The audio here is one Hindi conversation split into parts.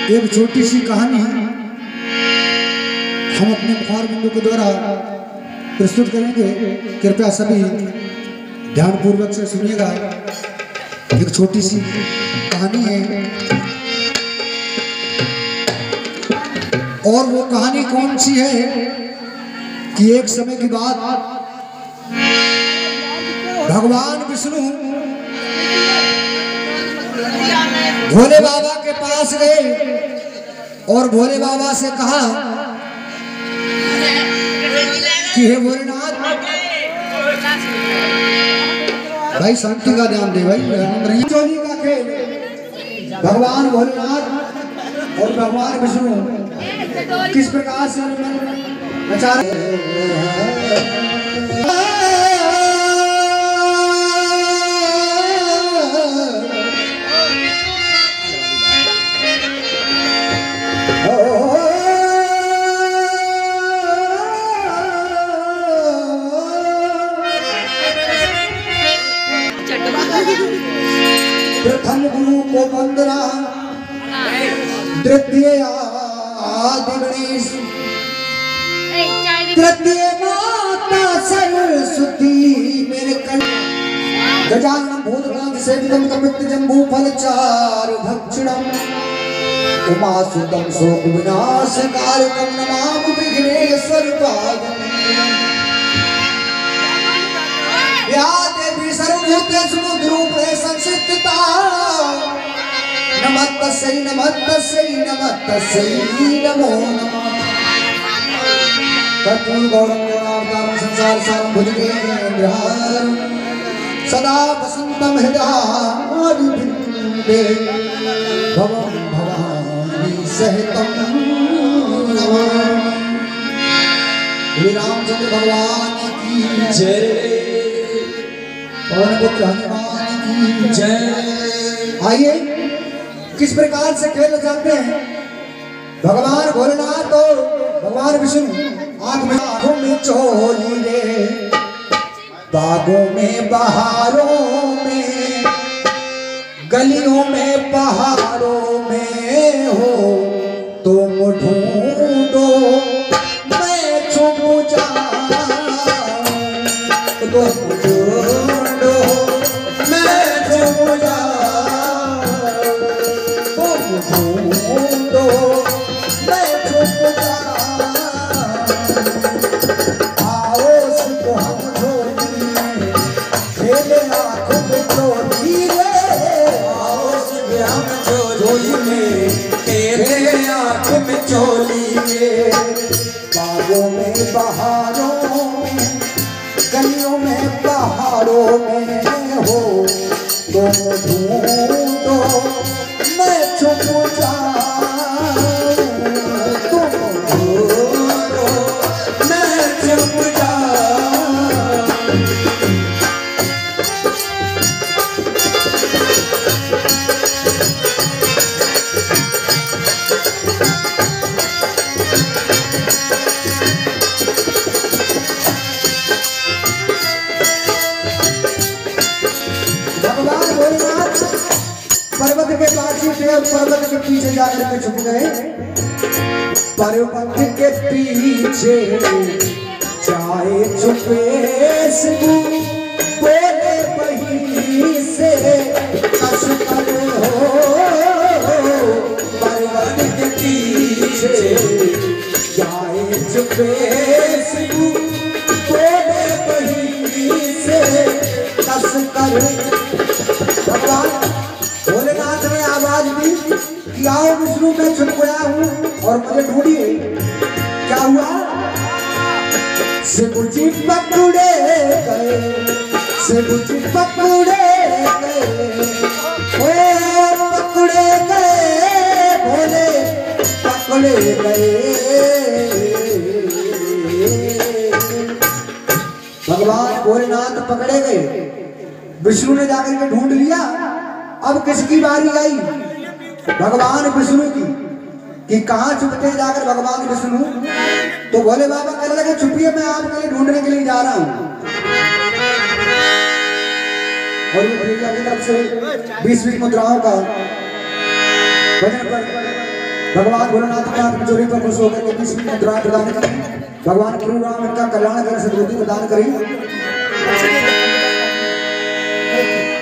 एक छोटी सी कहानी हम अपने मुखार बिंदु के द्वारा प्रस्तुत करेंगे। कृपया सभी ध्यान पूर्वक से सुनिएगा। एक छोटी सी कहानी है और वो कहानी कौन सी है कि एक समय की बात भगवान विष्णु भोले बाबा के पास गए और भोले बाबा से कहा कि हे भोलेनाथ, भाई शांति का ध्यान दे भाई। चोरी का खेल भगवान भोलेनाथ और भगवान विष्णु किस प्रकार से नचा रहे प्रथम गुरु को वंदना, द्वितीय आदि गणेश, तृतीय माता सरस्वती मेरे कण गजानन भूतगणाधिसेवितं सेवितम कपित जम्बू फल चारु भक्षणम उमासुतम शोक विनाशकारकं नमामि विघ्नेश्वर पादं। या देवी सर्वभूतेषु समुद्रूपे संस्थिता नमस्तस्यै नमस्तस्यै नमस्तस्यै नमो नमः। कर्पूर गौरं गौरावतारं संसार सारं भुजगेन्द्रहारं सदा वसन्तं हृदयादिबिम्बे भवं भवानी सहितं नमामि। श्री रामचंद्र भगवान की जय। पवन पुत्र हनुमान की जय। आइए किस प्रकार से खेल जाते हैं। भगवान भोलेनाथ और भगवान विष्णु आंखों में चोली रे, बागों में बहारों में, गलियों में पहाड़ों में हो तुम ढूंढो मैं छुप जाऊं, तुम ढूंढो मैं छुप जाऊं, तुम ढूंढो मैं छुप जाऊं। आओ सुख हम झोली खेले आँखों में चोली रे, आओ सुख हम झोली में खेले आँखों में चोली रे, बागों में बहारों में, गलियों में पहाड़ों में हो तुम ढूंढो मैं छुप जाऊं, तुम ढूंढो मैं छुप जाऊं। भगवान भोलेनाथ पर्वत के पास थे और पर्वत के पीछे जाकर के छुप गए। पर्वत के पीछे चाहे छुपे से बोले वहीं से कस कर हो। पर्वत के पीछे चाहे छुपे से बोले वहीं से कस कर। भगवान भोलेनाथ ने आवाज दी कि आओ विष्णु मैं छुप गया हूँ और मुझे ढूंढिए। क्या हुआ? शिवजी पकड़े गए, शिवजी पकड़े गए, ओ पकड़े गए भोले पकड़े गए। भगवान भोलेनाथ पकड़े गए, विष्णु ने जाकर के ढूंढ लिया। अब किसकी बारी आई? भगवान विष्णु की, कि कहाँ छुपते जाकर भगवान विष्णु। तो भोले बाबा कहने लगे छुपिए, मैं आपके लिए ढूंढने के लिए जा रहा हूँ। और ये प्रिया की तरफ से 20 मुद्राओं का भजन पर भगवान भोलेनाथ के हाथ चोरी पर खुश होकर के किसी मुद्रा प्रदान करें। भगवान प्रभु राम इनका कल्याण करें, सद्बुद्धि प्रदान करें।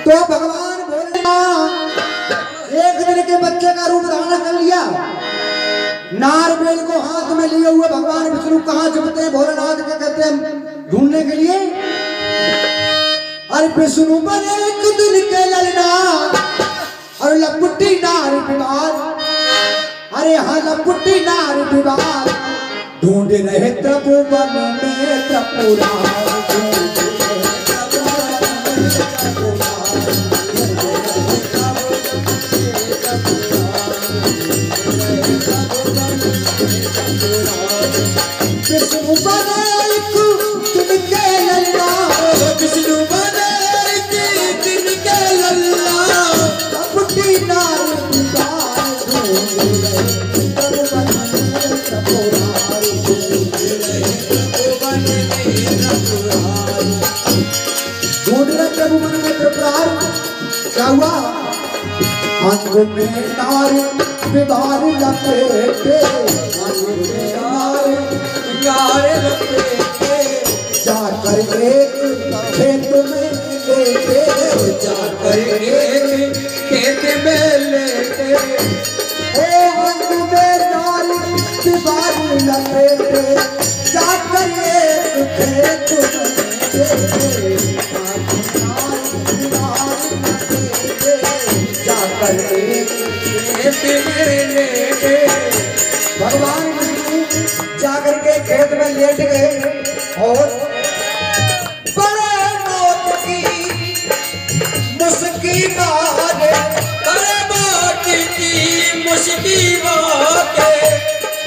तो भगवान भोलेनाथ एक दिन के बच्चे का रूप धारण कर लिया। नारबेल को हाथ में लिए हुए भगवान विष्णु कहाँ छुपते हैं? भोलेनाथ के कहते हैं ढूंढने के लिए। अरे विष्णु बने एक दिन के ललना और लपुटी नार विवाद। अरे हाँ लपुटी नार विवाद ढूंढ रहे त्रिभुवन में त्रिपुरार। विष्णु बने एक दिन के ललना, विष्णु बने एक दिन के ललना, लपुटी नार विवाद ढूंढ रहे त्रिभुवन में त्रिपुरार। ढूंढ रहे त्रिभुवन में त्रिपुरार। क्या हुआ? अंग में नार विवार लपेटे, अंग में नार लपेटे, जाकर एक खेत में लेटे, जाकर एक खेत में लेटे। ओ अंग में नार विवार लपेटे, जाकर एक खेत में लेटे, जाकर एक खेत में लेटे। भगवान विष्णु जाकर के खेत में लेट गए और बड़े मौत की मुस्की मारे, बड़े मौत की मुस्की मारे।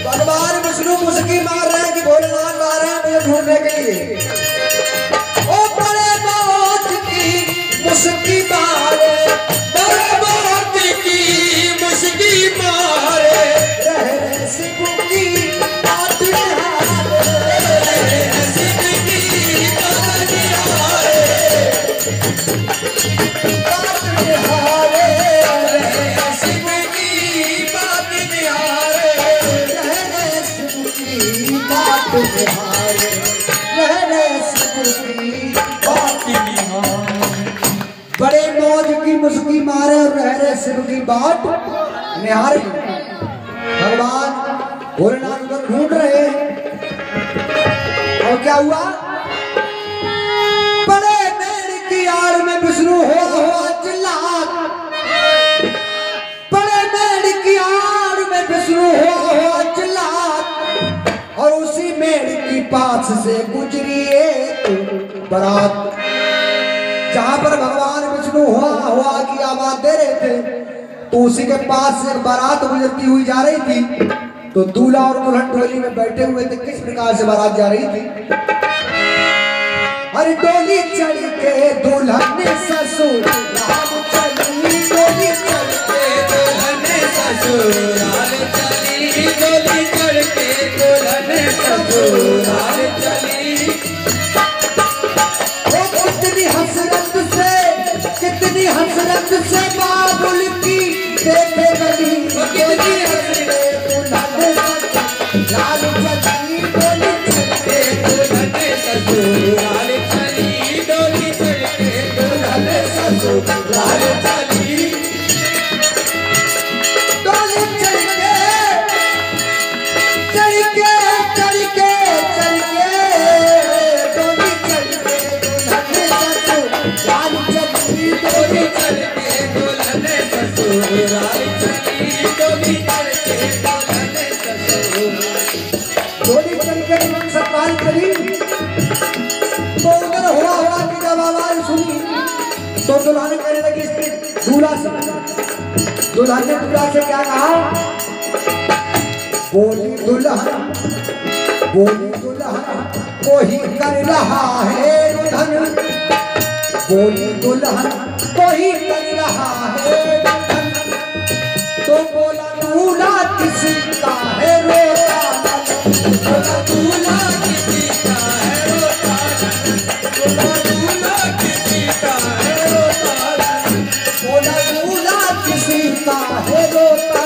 भगवान विष्णु मुस्की मार रहे हैं कि भोलेनाथ आ रहे हैं मुझे ढूंढने के लिए। ओ बड़े मौत की मुस्की मारे, बड़े मौत की मुस्की मारे। रहे शिव की बात निहारे, रहे शिव की बात निहारे, बात निहारे, रहे शिव की बात निहारे, रहे शिव की बात निहारे, रहे शिव की बात निहारे। बड़े मौज की मुस्की मारे और रह रहे शिव की बात निहारे। भगवान भोलेनाथ उधर ढूंढ रहे हैं और क्या हुआ? बड़े मेढ़ की आड़ में विष्णु हुआ चिल्लात, बड़े मेढ़ की आड़ में विष्णु हुआ चिल्लात। और उसी मेढ़ की पास से गुजरी एक बारात। जहां पर भगवान विष्णु हुआ की आवाज दे रहे थे तो उसी के पास से बारात गुजरती हुई जा रही थी। तो दूल्हा और दुल्हन डोली में बैठे हुए थे। किस प्रकार से बारात जा रही थी? अरे डोली चढ़ के दुल्हन ससुराल चली, डोली चढ़ के दुल्हन ससुराल चली, डोली चढ़ के दुल्हन ससुराल चली। कितनी हसरत से, कितनी हसरत से बाबुल की देखे गली, कितनी हसरत लाल चली, डोली चढ़के दुल्हन ससुराल चली, डोली चढ़के दुल्हन ससुराल चली, डोली चढ़के चढ़के चढ़के चढ़के डोली चढ़के दुल्हन ससुराल चली, डोली चढ़के दुल्हन ससुराल चली, डोली चढ़के दुल्हन डोली चढ़के ससुराल चली। तो उधर हुआ की जब आवाज सुनी तो दुल्हन कहने लगी दूल्हा से, दुल्हन ने दूल्हा से क्या कहा? बोली दुल्हन कोई कर रहा है रुधन, बोली दुल्हन कोई कर रहा है रुधन। तो बोला दूल्हा किसी का है रोता, बोला दूल्हा किसी का है रोता, बोला दूल्हा किसी का है रोता, बोला दूल्हा किसी का है रोता।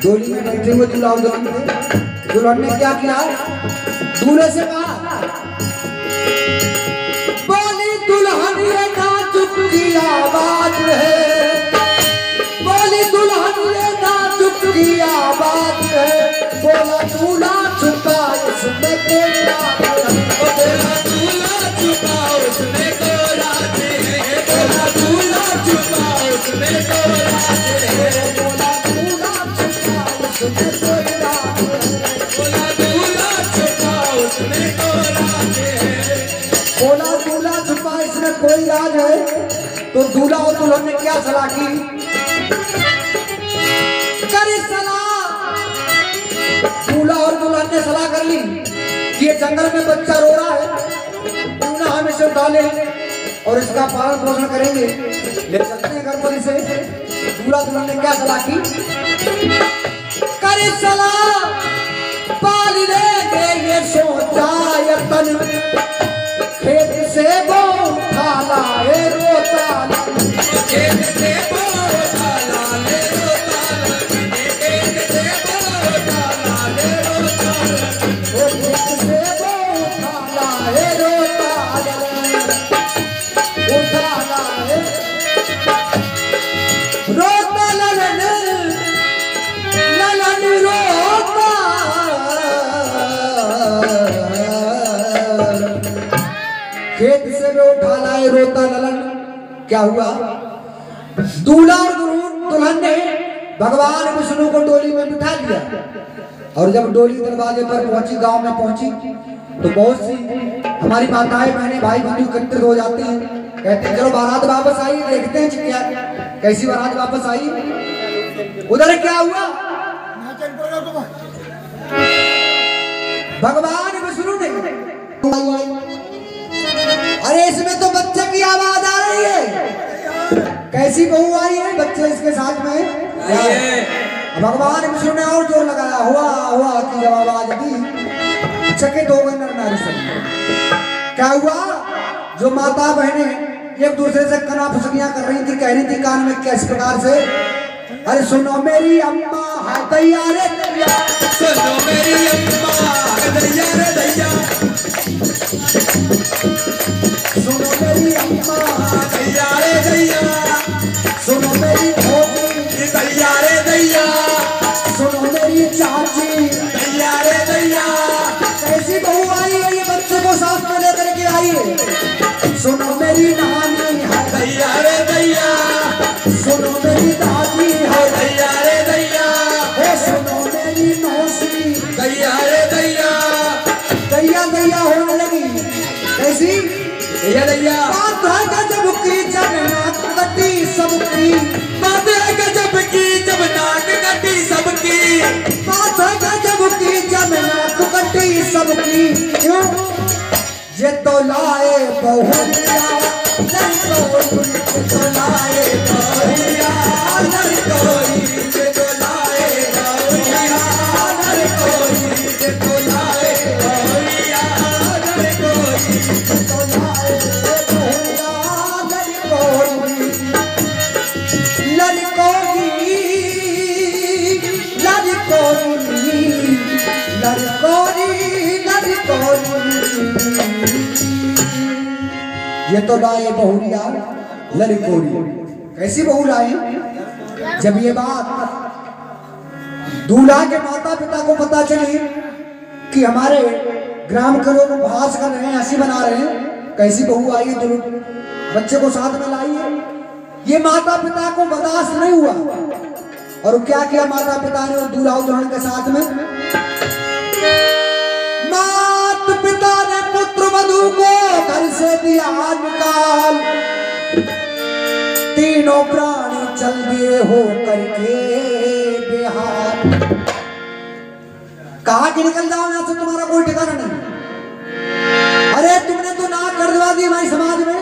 डोली में बैठे हुए दूल्हा और दुल्हन थे। दुल्हन ने क्या किया, दूल्हे से कहा, बोली दुल्हन ये नाजुक की आवाज है, बोली दुल्हन ये नाजुक की आवाज है, बोला दूल्हा छुपा उसमें तेरा, बोला दूल्हा छुपा उसमें तेरा, बोला दूल्हा छुपा उसमें तेरा, बोला दूल्हा छुपा उसमें तेरा, बोला दूल्हा छुपा उसमें तेरा, बोला दूल्हा छुपा इसमें कोई राज है। तो दूल्हा और दुल्हन ने क्या सलाह की, करी सलाह, दूल्हा और दुल्हन ने सलाह कर ली कि ये जंगल में बच्चा रो रहा है, क्यों ना हम इसे उठा लें और इसका पालन पोषण करेंगे, ले सकते हैं घर पर इसे। दूल्हा दुल्हन ने क्या सलाह की, करे सलाह पाल लेंगे ये सोचा यतन, खेत से वो उठा लाए रोता, खेत से वो उठा लाए रोता, खेत से वो उठा लाए रोता, खेत से वो उठा लाए रोता, उठा लाए रोता ललन, ललन रोता, खेत से वो उठा लाए रोता ललन। क्या हुआ, दूल्हा और दुल्हन ने भगवान विष्णु को डोली में बिठा लिया और जब डोली दरवाजे पर पहुंची, गांव में पहुंची, तो बहुत सी हमारी माताएं बहनें भाई बंधु एकत्रित हो जाते हैं, कहते हैं चलो बारात वापस आई, देखते हैं क्या कैसी बारात वापस आई। उधर क्या हुआ, भगवान विष्णु ने, अरे इसमें तो बच्चे की आवाज आ रही है, कैसी बहू आई है, बच्चे इसके साथ में। भगवान विष्णु ने और जोर लगाया, हुआ हुआ की जब आवाज दी, चकित हो गए नर नारी सब। क्या हुआ, जो माता बहने एक दूसरे से कना फुसकियां कर रही थी, कह रही थी कान में किस प्रकार से, अरे सुनो मेरी अम्मा है दैया रे दैया, सुनो मेरी अम्मा है दैया रे दैया, सुनो मेरी अम्मा दैया रे दैया, सुनो मेरी भोगी दैया रे दैया, सुनो मेरी चाची दैया रे दैया, कैसी बहू आई है, ये बच्चे को साथ में लेकर के आई है। सुनो मेरी नानी है दैया रे दैया, सुनो मेरी दादी है दैया रे दैया, सुनो मेरी मौसी दैया रे दैया, दैया दैया होने लगी, कैसी दैया दैया, बात है गजब की जब नाक कटी सबकी, बात है गजब की जब नाक कटी सबकी, बात है गजब की जब नाक कटी सबकी, क्यों ये तो लाए बहुरिया लड़कोई, ये तो लाए बहुरिया लड़कोई, ये तो लाए बहुरिया लड़कोई, ये तो लाए बहुरिया लड़कोई, ये तो लाए बहुरिया लड़कोई, लड़कोई लड़कोई लड़कोई, ये तो लाए बहुरिया लड़कोई। कैसी बहू लाए, जब ये बात दूल्हा के माता पिता को पता चली कि हमारे ग्राम के लोग उपहास कर रहे हैं, हंसी बना रहे हैं, कैसी बहू आई है, बच्चे को साथ में लाई है, ये माता पिता को बर्दाश्त नहीं हुआ और क्या किया माता पिता ने दूल्हा दुल्हन के साथ में, माता पिता ने पुत्र वधू को घर से दिया निकाल, तीनों प्राणी चल दिए हो करके बेहाल, कहा कि निकल जाओ यहाँ से, तुम्हारा कोई ठिकाना नहीं, अरे तुमने तो नाक कटवा दी हमारी समाज में,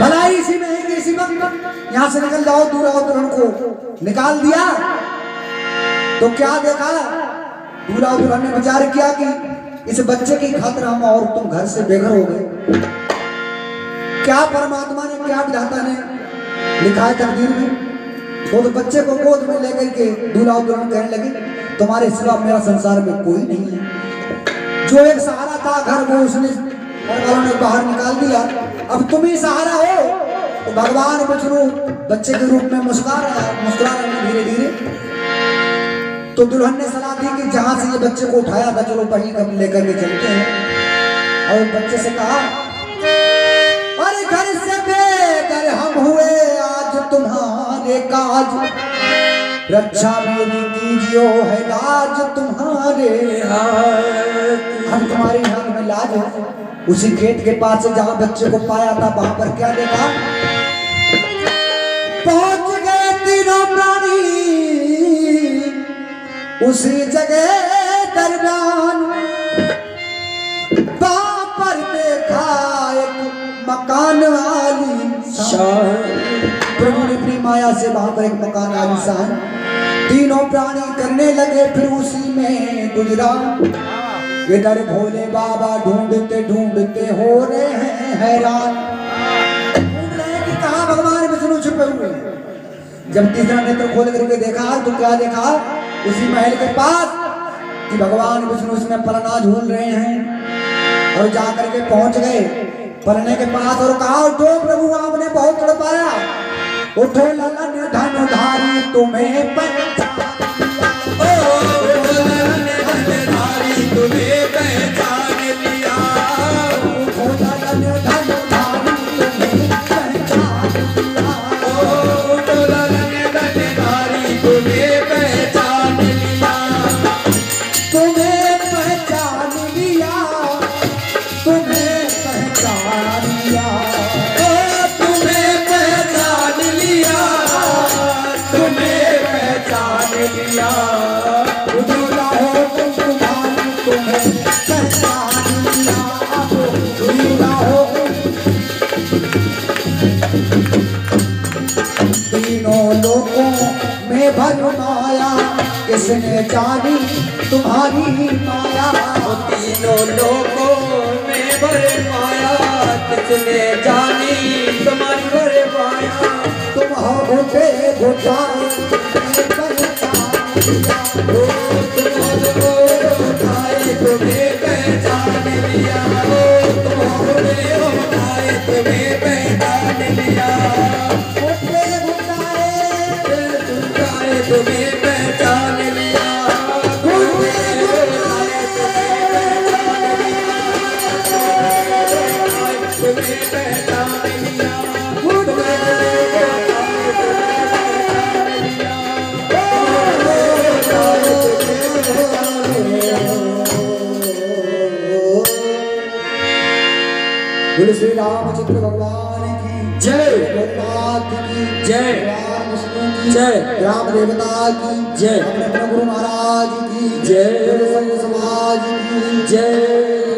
भलाई इसी में है कि इसी वक्त यहाँ से निकल जाओ। दूल्हा और दुल्हन को निकाल दिया तो क्या देखा, दूल्हा और दुल्हन ने विचार किया कि इस बच्चे की खातिर हम और तुम घर से बेघर हो गए। क्या परमात्मा ने, क्या विधाता ने लिखा है तकदीर में, तो बच्चे को गोद में लेकर के दूल्हा और दुल्हन कहने लगी तुम्हारे सिवा मेरा संसार में कोई नहीं है। जो एक सहारा था घर वो उसने घर वालों ने बाहर निकाल दिया, अब तुम ही सहारा हो। तो भगवान विष्णु बच्चे के रूप में मुस्कुरा रहे हैं धीरे धीरे। तो दुल्हन ने सलाह दी कि जहां से ये बच्चे को उठाया था चलो पहले कब लेकर के चलते हैं। और बच्चे से कहा अरे घर से बेघर हम हुए आज तुम्हारे काज, रक्षा मेरी कीजियो है लाज तुम्हारे हाथ। हम तुम्हारे हाथ में लाज है। उसी खेत के पास से जहां बच्चे को पाया था वहां पर क्या देखा, पहुंच गए तीनों प्राणी उसी जगह दरमियान। वहां पर देखा एक मकान वाली शान, प्रभु ने अपनी माया से वहां पर एक मकान आलीशान। तीनों प्राणी करने लगे फिर उसी में गुजरान। इधर भोले बाबा ढूंढते ढूंढते हो रहे हैं हैरान, ढूंढ रहे हैं कि कहाँ भगवान विष्णु छुपे हुए हैं। जब तीसरा नेत्र खोल करके देखा तो क्या देखा, उसी महल के पास कि भगवान विष्णु उसमें पलना झूल रहे हैं। और जाकर के पहुंच गए पलने के पास और कहा उठो प्रभु आपने बहुत तड़पाया, उठो ललन धनधारी तुम्हें तुम्हें पहचान लिया, उठो ललन धनधारी तुम्हें पहचान लिया, उठो ललन धनधारी तुम्हें पहचान लिया, तुम्हें पहचान लिया, तुम्हें पहचान लिया, तुम्हें पहचान लिया, तुम्हें पहचान लिया। उजला हो तुम तुम्हारी तुम्हें पहचान लिया, उजला हो। तीनों लोगों में भर माया किसने जानी तुम्हारी माया, तीनों लोगों में भर माया किसने जानी तुम्हारी भर माया। तुम हो घुटे घुटाए तुम्हें पहचान लिया, तुम्हें पहचान लिया, तुम्हें पहचान लिया, तुम्हें पहचान लिया। बोले श्री रामचंद्र भगवान की जय, भोलेनाथ की जय, राम विष्णु की जय, राम देवता की जय, अपने गुरु महाराज की जय, समाज की जय।